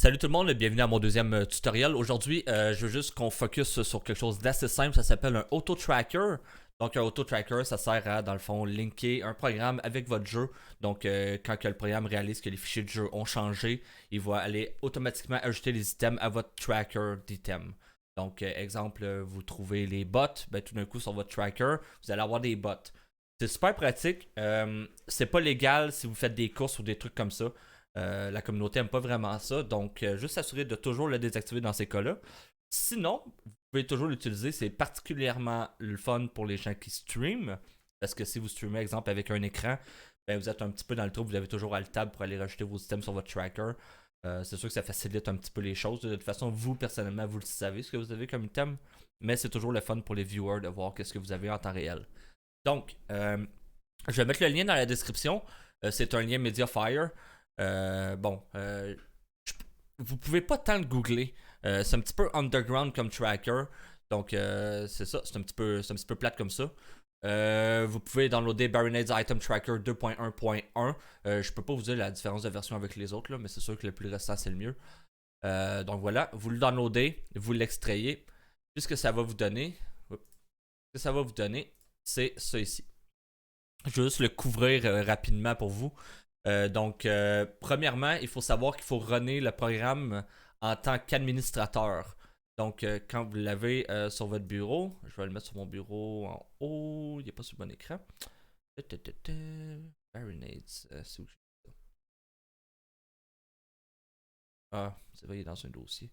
Salut tout le monde, bienvenue à mon deuxième tutoriel. Aujourd'hui, je veux juste qu'on focus sur quelque chose d'assez simple, ça s'appelle un auto-tracker. Donc un auto-tracker, ça sert à, dans le fond, linker un programme avec votre jeu. Donc quand que le programme réalise que les fichiers de jeu ont changé, il va aller automatiquement ajouter les items à votre tracker d'items. Donc exemple, vous trouvez les bots, ben, tout d'un coup sur votre tracker, vous allez avoir des bots. C'est super pratique, c'est pas légal si vous faites des courses ou des trucs comme ça. La communauté aime pas vraiment ça, donc juste s'assurer de toujours le désactiver dans ces cas-là. Sinon, vous pouvez toujours l'utiliser, c'est particulièrement le fun pour les gens qui streament, parce que si vous streamez, exemple, avec un écran, ben, vous êtes un petit peu dans le trou, vous avez toujours Alt-Tab pour aller rajouter vos items sur votre tracker. C'est sûr que ça facilite un petit peu les choses. De toute façon, vous, personnellement, vous le savez ce que vous avez comme item, mais c'est toujours le fun pour les viewers de voir qu'est-ce que vous avez en temps réel. Donc, je vais mettre le lien dans la description. C'est un lien Mediafire. Vous pouvez pas tant le googler. C'est un petit peu underground comme tracker. Donc, c'est ça. C'est un petit peu plate comme ça. Vous pouvez downloader Baronades Item Tracker 2.1.1. Je peux pas vous dire la différence de version avec les autres, là, mais c'est sûr que le plus récent, c'est le mieux. Donc voilà, vous le downloadez, vous l'extrayez. Puis ce que ça va vous donner, c'est ça ici. Je vais juste le couvrir rapidement pour vous. Premièrement, il faut savoir qu'il faut runner le programme en tant qu'administrateur. Donc, quand vous l'avez sur votre bureau, je vais le mettre sur mon bureau en haut, il n'est pas sur le bon écran. Baronades, c'est où? Ah, c'est vrai, il est dans un dossier.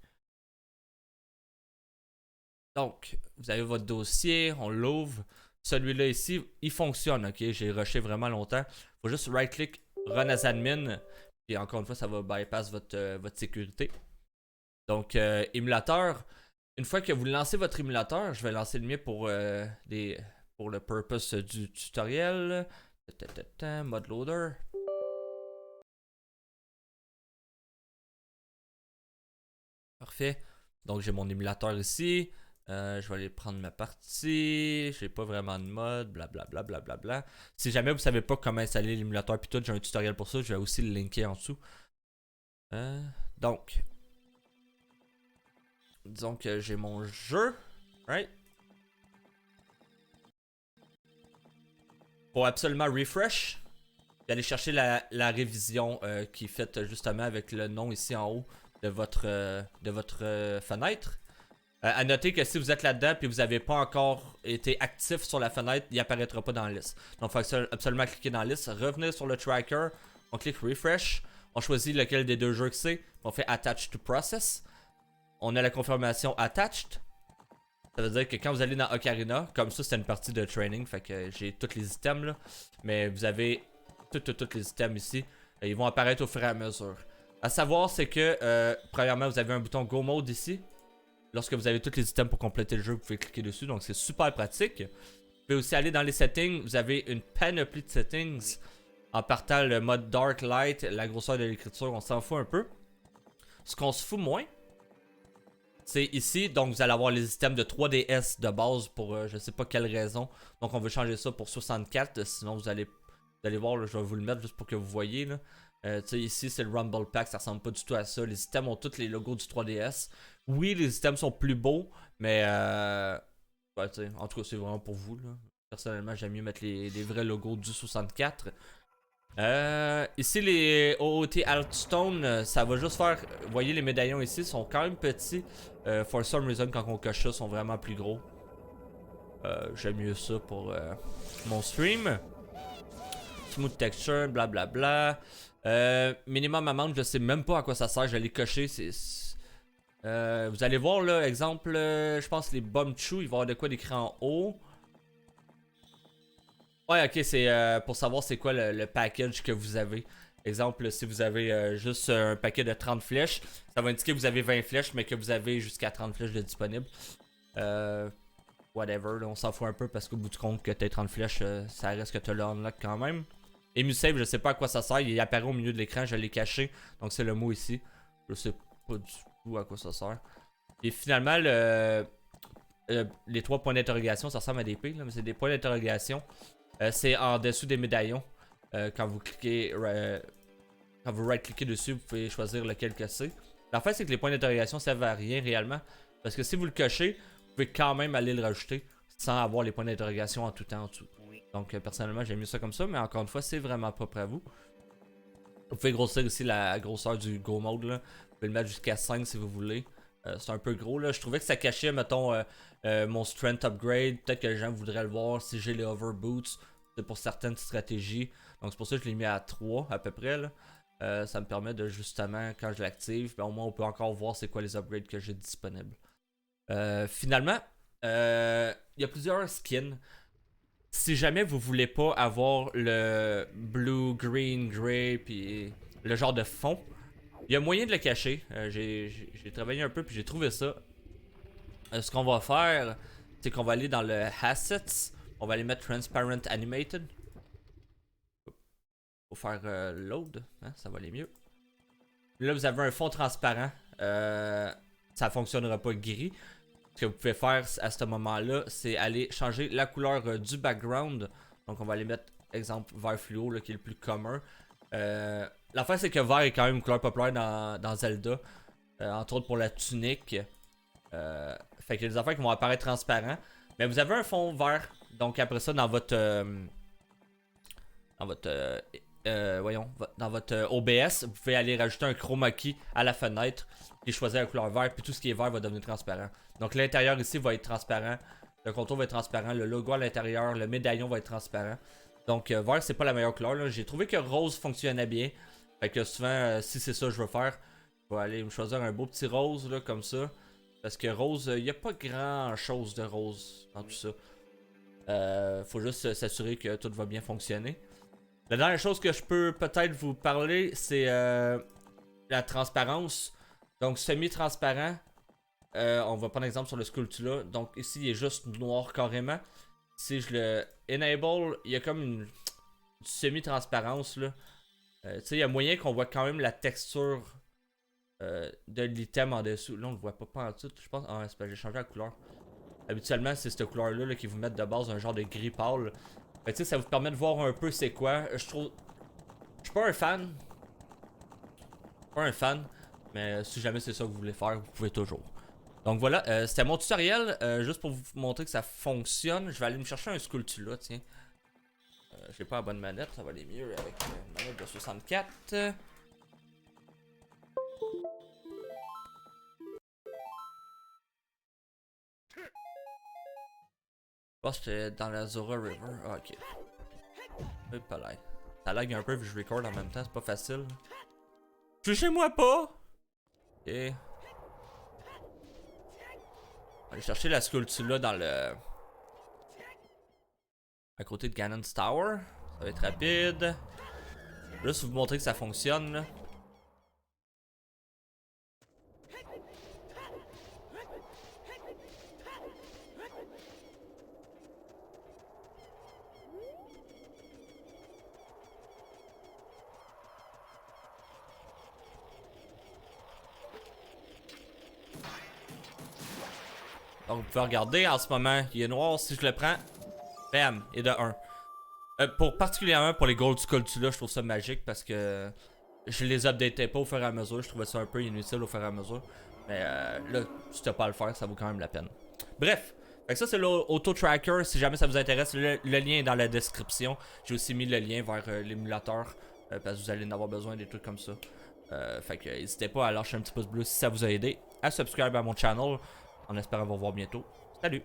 Donc, vous avez votre dossier, on l'ouvre. Celui-là ici, il fonctionne, ok? J'ai rushé vraiment longtemps. Il faut juste right-click, run as admin. Et encore une fois, ça va bypass votre sécurité. Donc, émulateur. Une fois que vous lancez votre émulateur, je vais lancer le mien pour le purpose du tutoriel. Mode loader. Parfait. Donc, j'ai mon émulateur ici. Je vais aller prendre ma partie. J'ai pas vraiment de mode, blablabla. Bla, bla, bla. Si jamais vous savez pas comment installer l'émulateur puis tout, j'ai un tutoriel pour ça. Je vais aussi le linker en dessous. Donc, disons que j'ai mon jeu. Right? Pour absolument refresh, aller chercher la révision qui est faite justement avec le nom ici en haut de votre fenêtre. À noter que si vous êtes là-dedans et vous n'avez pas encore été actif sur la fenêtre, il apparaîtra pas dans la liste. Donc il faut absolument cliquer dans la liste, revenir sur le tracker, on clique refresh, on choisit lequel des deux jeux que c'est, on fait attach to process, on a la confirmation attached. Ça veut dire que quand vous allez dans Ocarina, comme ça c'était une partie de training, fait que j'ai tous les items là, mais vous avez tous les items ici, ils vont apparaître au fur et à mesure. À savoir c'est que premièrement vous avez un bouton Go Mode ici. Lorsque vous avez tous les items pour compléter le jeu, vous pouvez cliquer dessus, donc c'est super pratique. Vous pouvez aussi aller dans les settings, vous avez une panoplie de settings. En partant le mode Dark Light, la grosseur de l'écriture, on s'en fout un peu. Ce qu'on se fout moins, c'est ici, donc vous allez avoir les items de 3DS de base pour je sais pas quelle raison. Donc on veut changer ça pour 64, sinon vous allez voir, là, je vais vous le mettre juste pour que vous voyez. Là. Ici c'est le Rumble Pack, ça ressemble pas du tout à ça. Les items ont tous les logos du 3DS. Oui, les items sont plus beaux, mais ouais, en tout cas c'est vraiment pour vous. Là. Personnellement j'aime mieux mettre les vrais logos du 64. Ici les OOT Altstone, ça va juste faire. Vous voyez les médaillons ici sont quand même petits. For some reason quand on coche ça, sont vraiment plus gros. J'aime mieux ça pour mon stream. Smooth texture, blablabla. Minimum amount, je sais même pas à quoi ça sert, je vais les cocher. Vous allez voir là, exemple, je pense les Bumchoo, il va y avoir de quoi d'écrit en haut. Ouais, ok, c'est pour savoir c'est quoi le package que vous avez. Exemple, si vous avez juste un paquet de 30 flèches, ça va indiquer que vous avez 20 flèches, mais que vous avez jusqu'à 30 flèches de disponibles. Whatever, là, on s'en fout un peu parce qu'au bout du compte que t'as 30 flèches, ça reste que t'as le unlock quand même. EmuSave, je sais pas à quoi ça sert, il apparaît au milieu de l'écran, je l'ai caché, donc c'est le mot ici. Je sais pas du tout à quoi ça sert. Et finalement, les 3 points d'interrogation, ça ressemble à des P, là, mais c'est des points d'interrogation. C'est en dessous des médaillons. Quand vous cliquez, quand vous right-cliquez dessus, vous pouvez choisir lequel que c'est. L'affaire, c'est que les points d'interrogation servent à rien réellement. Parce que si vous le cochez, vous pouvez quand même aller le rajouter sans avoir les points d'interrogation en tout temps en dessous. Donc, personnellement, j'aime mieux ça comme ça, mais encore une fois, c'est vraiment propre à vous. Vous pouvez grossir ici la grosseur du Go Mode, là. Vous pouvez le mettre jusqu'à 5 si vous voulez. C'est un peu gros, là. Je trouvais que ça cachait, mettons, mon Strength Upgrade. Peut-être que les gens voudraient le voir si j'ai les Hover Boots. C'est pour certaines stratégies. Donc, c'est pour ça que je l'ai mis à 3 à peu près, là. Ça me permet de justement, quand je l'active, ben, au moins on peut encore voir c'est quoi les upgrades que j'ai disponibles. Finalement, il y a plusieurs skins. Si jamais vous voulez pas avoir le blue, green, grey, puis le genre de fond, il y a moyen de le cacher. J'ai travaillé un peu puis j'ai trouvé ça. Ce qu'on va faire, c'est qu'on va aller dans le Assets. On va aller mettre Transparent Animated. Faut faire load, hein, ça va aller mieux. Là, vous avez un fond transparent. Ça fonctionnera pas gris. Ce que vous pouvez faire à ce moment-là, c'est aller changer la couleur du background. Donc, on va aller mettre, exemple, vert fluo, là, qui est le plus commun. L'affaire, c'est que vert est quand même une couleur populaire dans Zelda. Entre autres pour la tunique. Fait qu'il y a des affaires qui vont apparaître transparents. Mais vous avez un fond vert. Donc, après ça, dans votre dans votre OBS, vous pouvez aller rajouter un chroma key à la fenêtre et choisir la couleur vert, puis tout ce qui est vert va devenir transparent. Donc l'intérieur ici va être transparent, le contour va être transparent, le logo à l'intérieur, le médaillon va être transparent. Donc vert c'est pas la meilleure couleur, j'ai trouvé que rose fonctionnait bien. Fait que souvent si c'est ça que je veux faire, je vais aller me choisir un beau petit rose là, comme ça. Parce que rose, il n'y a pas grand chose de rose dans tout ça. Faut juste s'assurer que tout va bien fonctionner. La dernière chose que je peux peut-être vous parler, c'est la transparence. Donc semi-transparent. On va prendre un exemple sur le Skulltula. Donc ici, il est juste noir carrément. Si je le enable, il y a comme une semi-transparence là. Tu sais, il y a moyen qu'on voit quand même la texture de l'item en dessous. Là, on le voit pas en dessous. Je pense. Ah, c'est pas, j'ai changé la couleur. Habituellement, c'est cette couleur-là là, qui vous met de base un genre de gris pâle. Fait que ça vous permet de voir un peu c'est quoi. Je trouve. Je suis pas un fan. Pas un fan. Mais si jamais c'est ça que vous voulez faire, vous pouvez toujours. Donc voilà, c'était mon tutoriel. Juste pour vous montrer que ça fonctionne. Je vais aller me chercher un Skulltula, tiens. J'ai pas la bonne manette, ça va aller mieux avec une manette de 64. Je pense que c'était dans la Zora River. Ah, ok. Hop là. Ça lag un peu vu que je record en même temps, c'est pas facile. Touchez-moi pas! Ok. On va aller chercher la Skulltula dans le. À côté de Ganon's Tower. Ça va être rapide. Juste vous montrer que ça fonctionne là. Donc vous pouvez regarder en ce moment, il est noir. Si je le prends, bam, il est de 1. Particulièrement pour les Gold Skulltula, je trouve ça magique parce que je les updatais pas au fur et à mesure. Je trouvais ça un peu inutile au fur et à mesure. Mais là, si t'as pas à le faire, ça vaut quand même la peine. Bref, fait que ça c'est l'auto-tracker. Si jamais ça vous intéresse, le lien est dans la description. J'ai aussi mis le lien vers l'émulateur parce que vous allez en avoir besoin des trucs comme ça. Fait que n'hésitez pas à lâcher un petit pouce bleu si ça vous a aidé. À subscribe à mon channel en espérant vous revoir bientôt. Salut!